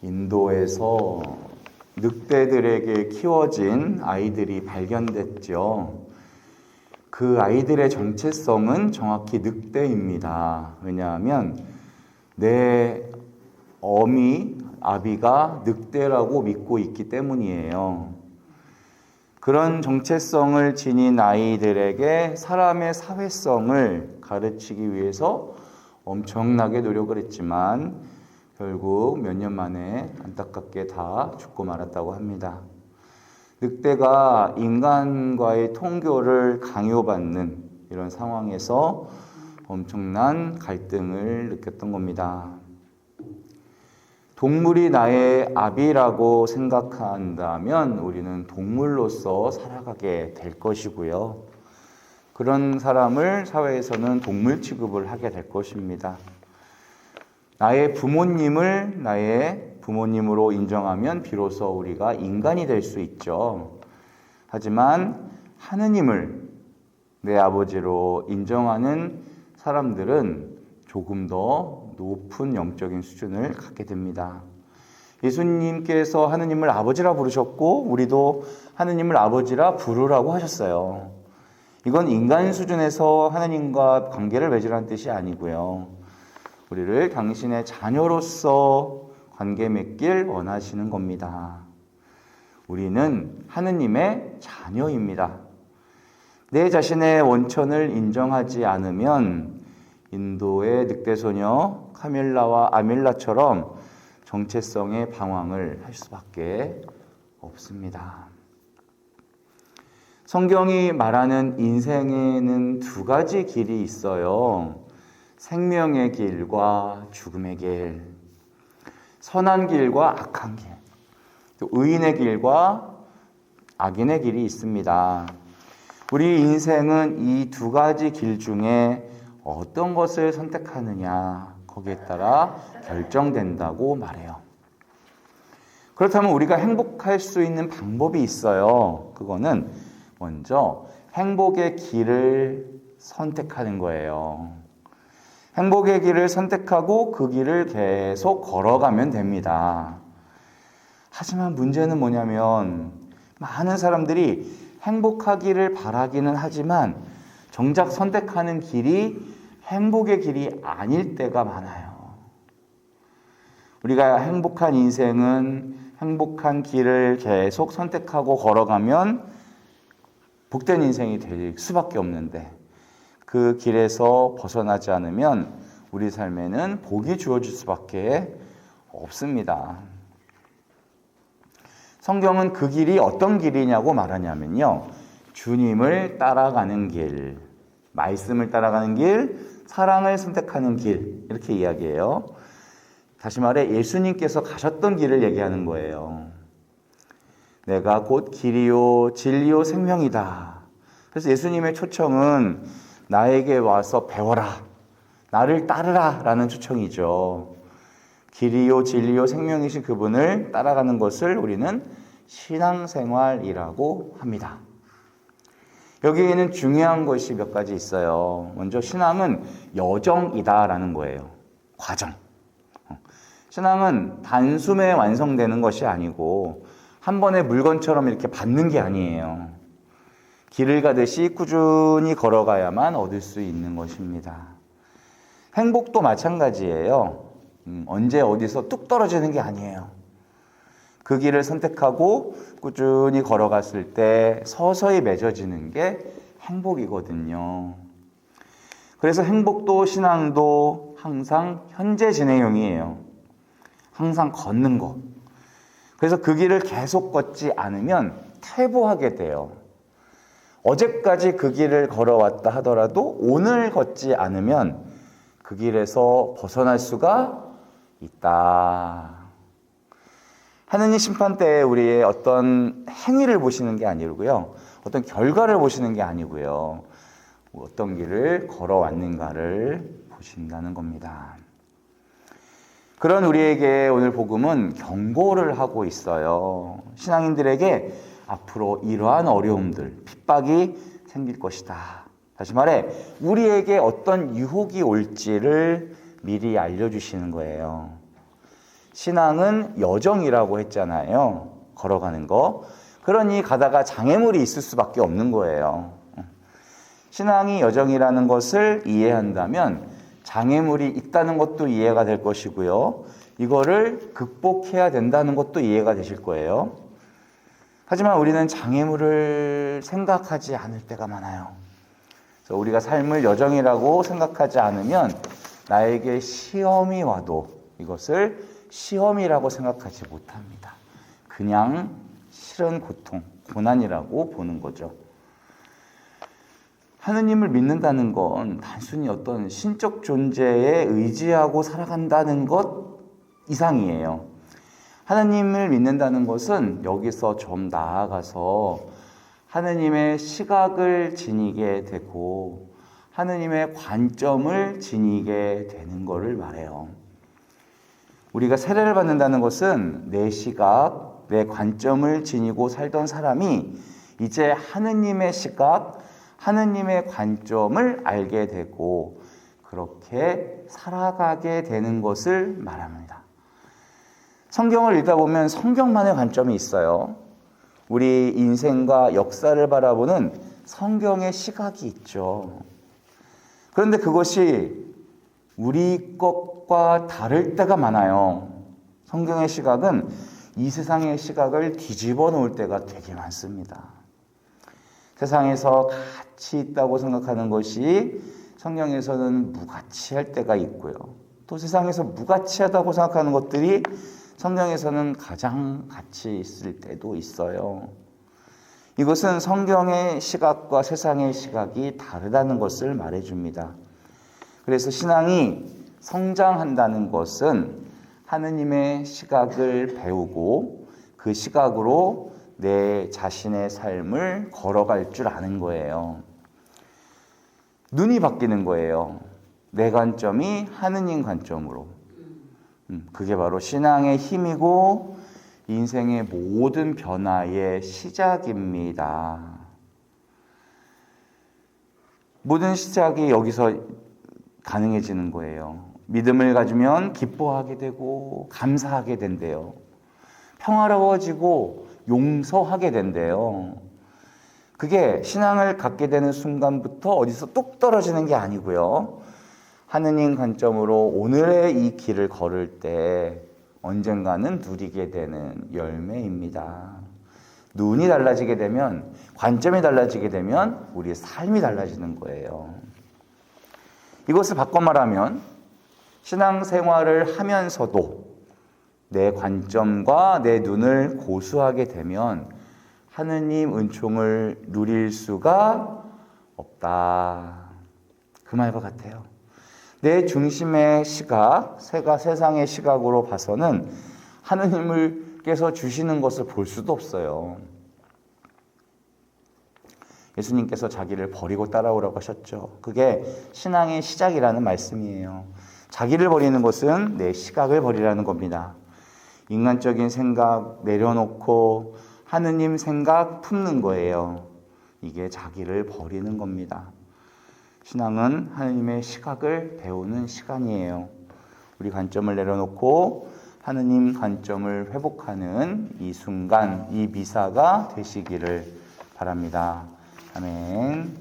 인도에서 늑대들에게 키워진 아이들이 발견됐죠. 그 아이들의 정체성은 정확히 늑대입니다. 왜냐하면 내 어미, 아비가 늑대라고 믿고 있기 때문이에요. 그런 정체성을 지닌 아이들에게 사람의 사회성을 가르치기 위해서 엄청나게 노력을 했지만 결국 몇 년 만에 안타깝게 다 죽고 말았다고 합니다. 늑대가 인간과의 통교를 강요받는 이런 상황에서 엄청난 갈등을 느꼈던 겁니다. 동물이 나의 아비라고 생각한다면 우리는 동물로서 살아가게 될 것이고요. 그런 사람을 사회에서는 동물 취급을 하게 될 것입니다. 나의 부모님을 나의 부모님으로 인정하면 비로소 우리가 인간이 될 수 있죠. 하지만 하느님을 내 아버지로 인정하는 사람들은 조금 더 높은 영적인 수준을 갖게 됩니다. 예수님께서 하느님을 아버지라 부르셨고 우리도 하느님을 아버지라 부르라고 하셨어요. 이건 인간 수준에서 하느님과 관계를 맺으라는 뜻이 아니고요. 우리를 당신의 자녀로서 관계 맺길 원하시는 겁니다. 우리는 하느님의 자녀입니다. 내 자신의 원천을 인정하지 않으면 인도의 늑대소녀 카밀라와 아밀라처럼 정체성의 방황을 할 수밖에 없습니다. 성경이 말하는 인생에는 두 가지 길이 있어요. 생명의 길과 죽음의 길, 선한 길과 악한 길, 또 의인의 길과 악인의 길이 있습니다. 우리 인생은 이 두 가지 길 중에 어떤 것을 선택하느냐, 거기에 따라 결정된다고 말해요. 그렇다면 우리가 행복할 수 있는 방법이 있어요. 그거는 먼저 행복의 길을 선택하는 거예요. 행복의 길을 선택하고 그 길을 계속 걸어가면 됩니다. 하지만 문제는 뭐냐면 많은 사람들이 행복하기를 바라기는 하지만 정작 선택하는 길이 행복의 길이 아닐 때가 많아요. 우리가 행복한 인생은 행복한 길을 계속 선택하고 걸어가면 복된 인생이 될 수밖에 없는데 그 길에서 벗어나지 않으면 우리 삶에는 복이 주어질 수밖에 없습니다. 성경은 그 길이 어떤 길이냐고 말하냐면요. 주님을 따라가는 길, 말씀을 따라가는 길, 사랑을 선택하는 길 이렇게 이야기해요. 다시 말해 예수님께서 가셨던 길을 얘기하는 거예요. 내가 곧 길이요 진리요 생명이다. 그래서 예수님의 초청은 나에게 와서 배워라, 나를 따르라 라는 초청이죠. 길이요 진리요 생명이신 그분을 따라가는 것을 우리는 신앙생활이라고 합니다. 여기에는 중요한 것이 몇 가지 있어요. 먼저 신앙은 여정이다라는 거예요. 과정. 신앙은 단숨에 완성되는 것이 아니고 한 번의 물건처럼 이렇게 받는 게 아니에요. 길을 가듯이 꾸준히 걸어가야만 얻을 수 있는 것입니다. 행복도 마찬가지예요. 언제 어디서 뚝 떨어지는 게 아니에요. 그 길을 선택하고 꾸준히 걸어갔을 때 서서히 맺어지는 게 행복이거든요. 그래서 행복도 신앙도 항상 현재 진행형이에요. 항상 걷는 것. 그래서 그 길을 계속 걷지 않으면 퇴보하게 돼요. 어제까지 그 길을 걸어왔다 하더라도 오늘 걷지 않으면 그 길에서 벗어날 수가 있다. 하느님 심판 때에 우리의 어떤 행위를 보시는 게 아니고요. 어떤 결과를 보시는 게 아니고요. 어떤 길을 걸어왔는가를 보신다는 겁니다. 그런 우리에게 오늘 복음은 경고를 하고 있어요. 신앙인들에게 앞으로 이러한 어려움들, 핍박이 생길 것이다. 다시 말해 우리에게 어떤 유혹이 올지를 미리 알려주시는 거예요. 신앙은 여정이라고 했잖아요. 걸어가는 거. 그러니 가다가 장애물이 있을 수밖에 없는 거예요. 신앙이 여정이라는 것을 이해한다면 장애물이 있다는 것도 이해가 될 것이고요. 이거를 극복해야 된다는 것도 이해가 되실 거예요. 하지만 우리는 장애물을 생각하지 않을 때가 많아요. 그래서 우리가 삶을 여정이라고 생각하지 않으면 나에게 시험이 와도 이것을 시험이라고 생각하지 못합니다. 그냥 싫은 고통, 고난이라고 보는 거죠. 하느님을 믿는다는 건 단순히 어떤 신적 존재에 의지하고 살아간다는 것 이상이에요. 하느님을 믿는다는 것은 여기서 좀 나아가서 하느님의 시각을 지니게 되고 하느님의 관점을 지니게 되는 것을 말해요. 우리가 세례를 받는다는 것은 내 시각, 내 관점을 지니고 살던 사람이 이제 하느님의 시각, 하느님의 관점을 알게 되고 그렇게 살아가게 되는 것을 말합니다. 성경을 읽다 보면 성경만의 관점이 있어요. 우리 인생과 역사를 바라보는 성경의 시각이 있죠. 그런데 그것이 우리 것과 다를 때가 많아요. 성경의 시각은 이 세상의 시각을 뒤집어 놓을 때가 되게 많습니다. 세상에서 가치 있다고 생각하는 것이 성경에서는 무가치할 때가 있고요. 또 세상에서 무가치하다고 생각하는 것들이 성경에서는 가장 가치 있을 때도 있어요. 이것은 성경의 시각과 세상의 시각이 다르다는 것을 말해줍니다. 그래서 신앙이 성장한다는 것은 하느님의 시각을 배우고 그 시각으로 내 자신의 삶을 걸어갈 줄 아는 거예요. 눈이 바뀌는 거예요. 내 관점이 하느님 관점으로. 그게 바로 신앙의 힘이고 인생의 모든 변화의 시작입니다. 모든 시작이 여기서 가능해지는 거예요. 믿음을 가지면 기뻐하게 되고 감사하게 된대요. 평화로워지고 용서하게 된대요. 그게 신앙을 갖게 되는 순간부터 어디서 뚝 떨어지는 게 아니고요. 하느님 관점으로 오늘의 이 길을 걸을 때 언젠가는 누리게 되는 열매입니다. 눈이 달라지게 되면, 관점이 달라지게 되면 우리의 삶이 달라지는 거예요. 이것을 바꿔 말하면 신앙생활을 하면서도 내 관점과 내 눈을 고수하게 되면 하느님 은총을 누릴 수가 없다. 그 말과 같아요. 내 중심의 시각, 세상의 시각으로 봐서는 하느님께서 주시는 것을 볼 수도 없어요. 예수님께서 자기를 버리고 따라오라고 하셨죠. 그게 신앙의 시작이라는 말씀이에요. 자기를 버리는 것은 내 시각을 버리라는 겁니다. 인간적인 생각 내려놓고 하느님 생각 품는 거예요. 이게 자기를 버리는 겁니다. 신앙은 하느님의 시각을 배우는 시간이에요. 우리 관점을 내려놓고 하느님 관점을 회복하는 이 순간, 이 미사가 되시기를 바랍니다. 아멘.